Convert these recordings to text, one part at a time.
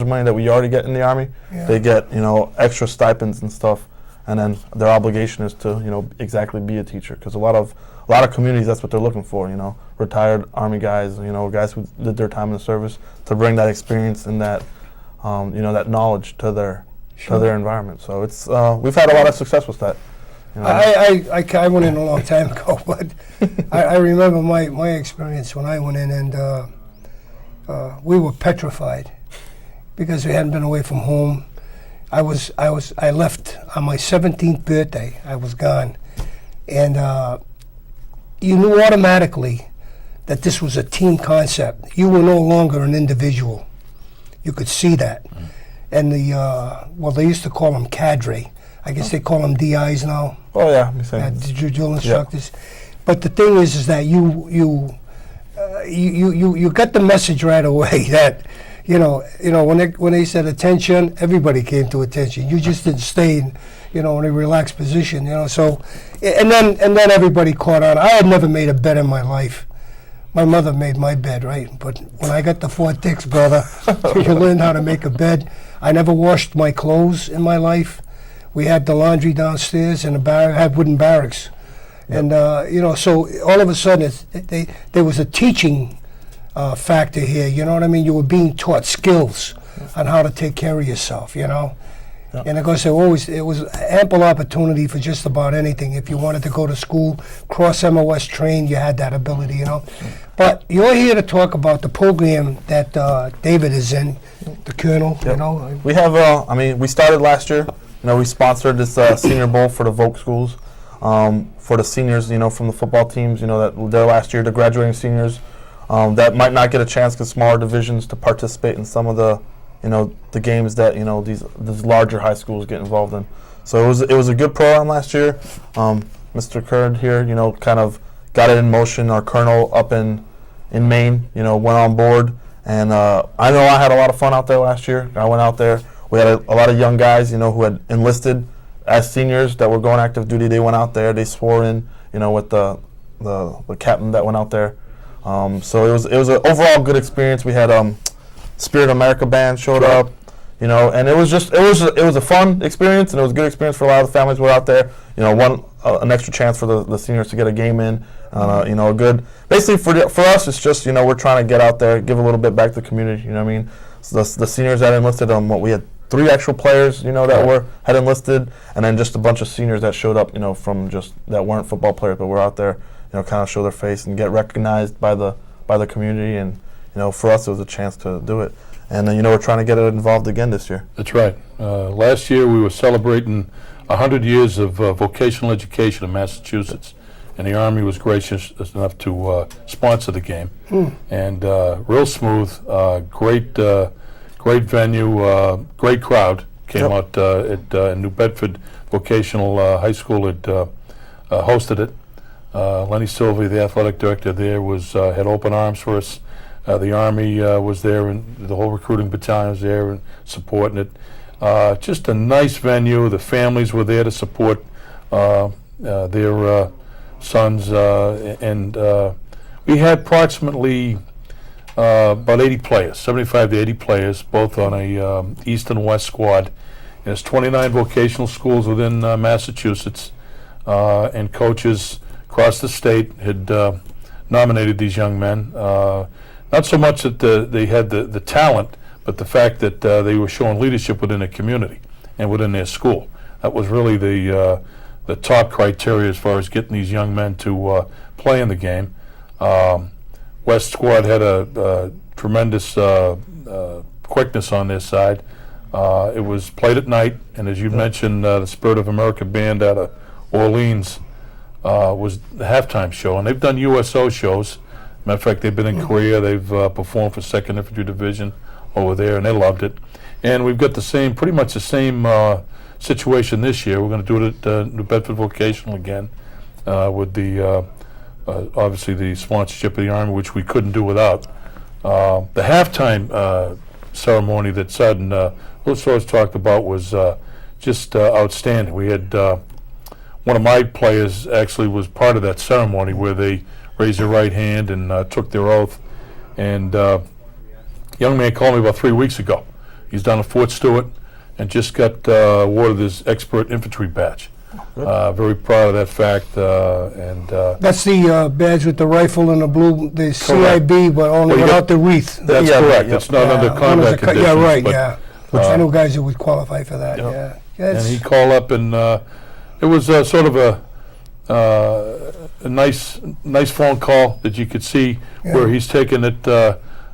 of money that we already get in the Army. Yeah. They get, extra stipends and stuff, and then their obligation is to, exactly be a teacher, because a lot of communities, that's what they're looking for, retired Army guys, guys who did their time in the service, to bring that experience and that, that knowledge to their environment. So it's we've had a lot of success with that. I went in a long time ago, but I remember my experience when I went in, and we were petrified because we hadn't been away from home. I left on my 17th birthday. I was gone, and you knew automatically that this was a team concept. You were no longer an individual. You could see that. And they used to call them cadre. I guess they call them DIs now. Oh yeah, drill instructors. Yeah. But the thing is that you got the message right away that when they said attention, everybody came to attention. You just didn't stay in a relaxed position. So and then everybody caught on. I had never made a bed in my life. My mother made my bed, right? But when I got the 4 ticks, brother, you learn how to make a bed. I never washed my clothes in my life. We had the laundry downstairs and had wooden barracks. Yep. And, so all of a sudden there was a teaching factor here, you know what I mean? You were being taught skills on how to take care of yourself, Yep. And of course, it was ample opportunity for just about anything. If you wanted to go to school, cross MOS train, you had that ability, But you're here to talk about the program that David is in, the Colonel, Yep. We have, we started last year. We sponsored this Senior Bowl for the Voc schools, for the seniors, from the football teams, that their last year, the graduating seniors, that might not get a chance because smaller divisions to participate in some of the games that these larger high schools get involved in. So it was a good program last year. Mr. Curd here, kind of got it in motion. Our colonel up in Maine, went on board, and I know I had a lot of fun out there last year. I went out there. We had a lot of young guys, who had enlisted as seniors that were going active duty. They went out there. They swore in, with the captain that went out there. So it was an overall good experience. We had Spirit America band showed up, and it was a fun experience, and it was a good experience for a lot of the families who were out there. An extra chance for the seniors to get a game in, a good. Basically for us, it's just we're trying to get out there, give a little bit back to the community. You know what I mean? So the seniors that enlisted, we had 3 actual players, that had enlisted, and then just a bunch of seniors that showed up, from just that weren't football players, but were out there, kind of show their face and get recognized by the community, and for us it was a chance to do it, and then we're trying to get it involved again this year. That's right. Last year we were celebrating 100 years of vocational education in Massachusetts, and the Army was gracious enough to sponsor the game, and real smooth, great venue, great crowd came out at New Bedford Vocational High School. Had hosted it. Lenny Silvey, the athletic director there, had open arms for us. The Army was there, and the whole recruiting battalion was there and supporting it. Just a nice venue. The families were there to support their sons, and we had approximately about 80 players, 75 to 80 players, both on a East and West squad. There's 29 vocational schools within Massachusetts, and coaches across the state had nominated these young men. Not so much that they had the talent, but the fact that they were showing leadership within the community and within their school. That was really the top criteria as far as getting these young men to play in the game. West squad had a tremendous quickness on their side. It was played at night, and as you mentioned, the Spirit of America band out of Orleans was the halftime show, and they've done USO shows. Matter of fact, they've been in Korea. They've performed for 2nd Infantry Division over there, and they loved it. And we've got pretty much the same situation this year. We're going to do it at New Bedford Vocational again, with the obviously the sponsorship of the Army, which we couldn't do without. The halftime ceremony that Soares talked about was just outstanding. We had one of my players actually was part of that ceremony where they raised their right hand and took their oath. And young man called me about 3 weeks ago He's down at Fort Stewart and just got awarded his expert infantry badge. Very proud of that fact. That's the badge with the rifle and the blue, the CIB, but only without the wreath. That's correct. It's not under combat conditions. Yeah, right, but, yeah. I know guys who would qualify for that, yeah. And he called up, and it was sort of a nice phone call that you could see where he's taken it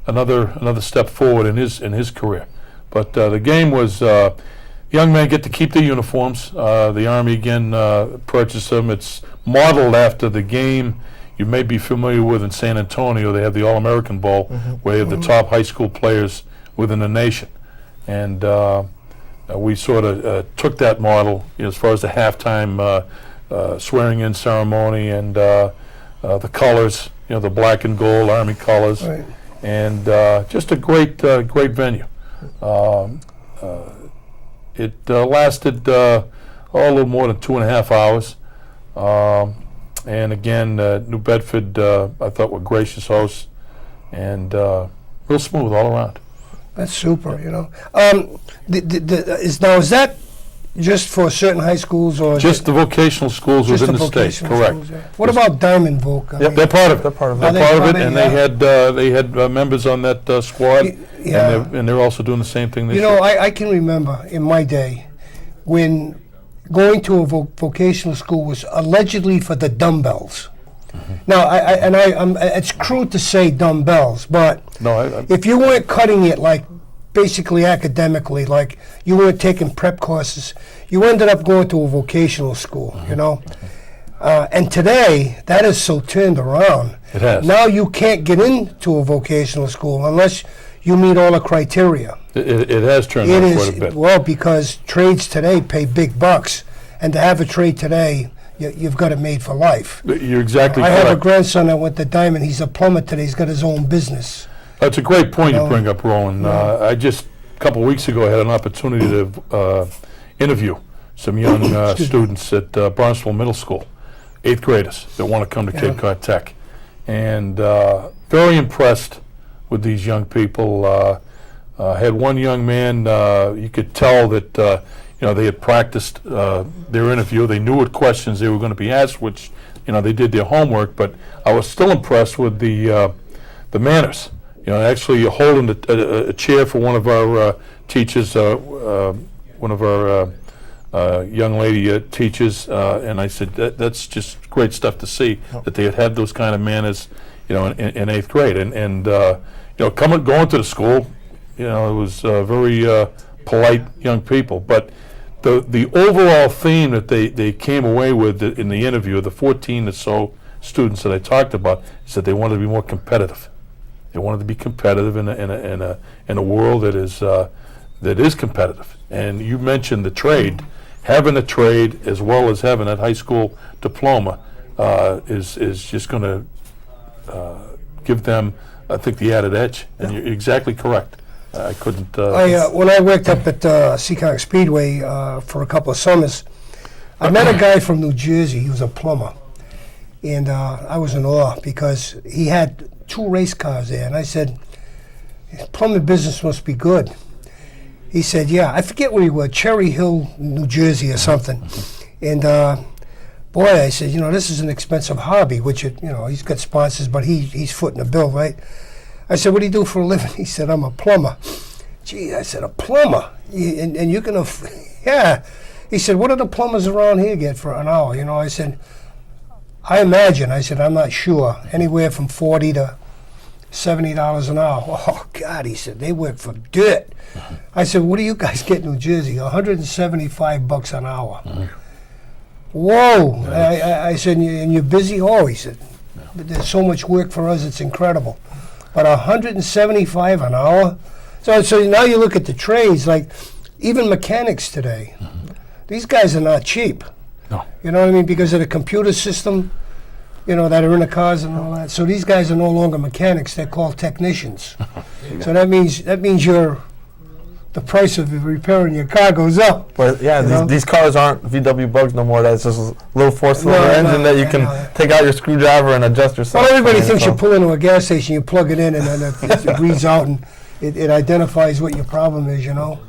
another step forward in his career. But the game was young men get to keep their uniforms. The Army again purchased them. It's modeled after the game you may be familiar with in San Antonio. They have the All-American Bowl, where you have the top high school players within the nation, and we sort of took that model as far as the halftime swearing-in ceremony and the colors, the black and gold Army colors, and just a great venue. It lasted a little more than 2.5 hours. And again, New Bedford, I thought, were gracious hosts and real smooth all around. That's super, Is that just for certain high schools or just the vocational schools within the state? Correct. Schools, yeah. What about Diamond Voc? They're part of it. They're part of it. They're part of it, and they had members on that squad, and they're also doing the same thing this year. I can remember in my day when going to a vocational school was allegedly for the dumbbells. Now, it's crude to say dumbbells, but if you weren't cutting it like basically academically, like you weren't taking prep courses, you ended up going to a vocational school, and today that is so turned around. It has. Now you can't get into a vocational school unless you meet all the criteria. It has turned around quite a bit. Well, because trades today pay big bucks, and to have a trade today, you've got it made for life. You're exactly correct. correct. I have a grandson that went to Diamond. He's a plumber today. He's got his own business. That's a great point you bring up, Roland. I just, a couple of weeks ago, had an opportunity to interview some young students at Barnesville Middle School, 8th graders that want to come to Cape Cod Tech. And very impressed with these young people. Had one young man, you could tell that they had practiced their interview. They knew what questions they were going to be asked, which they did their homework. But I was still impressed with the manners. Actually holding a chair for one of our teachers, one of our young lady teachers, and I said that's just great stuff to see that they had those kind of manners, in 8th grade, and going to the school, it was very polite young people, but the overall theme that they came away with in the interview, the 14 or so students that I talked about, is that they wanted to be more competitive. They wanted to be competitive in a world that is competitive. And you mentioned the trade. Having a trade as well as having that high school diploma is just going to give them, I think, the added edge. And you're exactly correct. I couldn't. When I worked up at Seekonk Speedway for a couple of summers, I met a guy from New Jersey. He was a plumber, and I was in awe because he had 2 race cars there. And I said, "Plumbing business must be good." He said, "Yeah." I forget where he was, Cherry Hill, New Jersey, or something. And boy, I said, this is an expensive hobby. Which he's got sponsors, but he's footing the bill, right? I said, "What do you do for a living?" He said, "I'm a plumber." Gee, I said, "A plumber? And you're going to, yeah." He said, "What do the plumbers around here get for an hour?" I said, "I imagine," I said, "I'm not sure, anywhere from $40 to $70 an hour." "Oh, God," he said, "they work for dirt." I said, "What do you guys get in New Jersey?" $175 an hour. Whoa. I said, "And you're busy?" "Oh," he said, "there's so much work for us, it's incredible." But $175 an hour? So now you look at the trades, like even mechanics today. These guys are not cheap. No. You know what I mean? Because of the computer system, that are in the cars and all that. So these guys are no longer mechanics; they're called technicians. So that means the price of repairing your car goes up. But these cars aren't VW Bugs no more. That's just a little four-cylinder engine that you can take out your screwdriver and adjust yourself. Well, everybody thinks you pull into a gas station, you plug it in, and then it breathes out, and it identifies what your problem is, you know.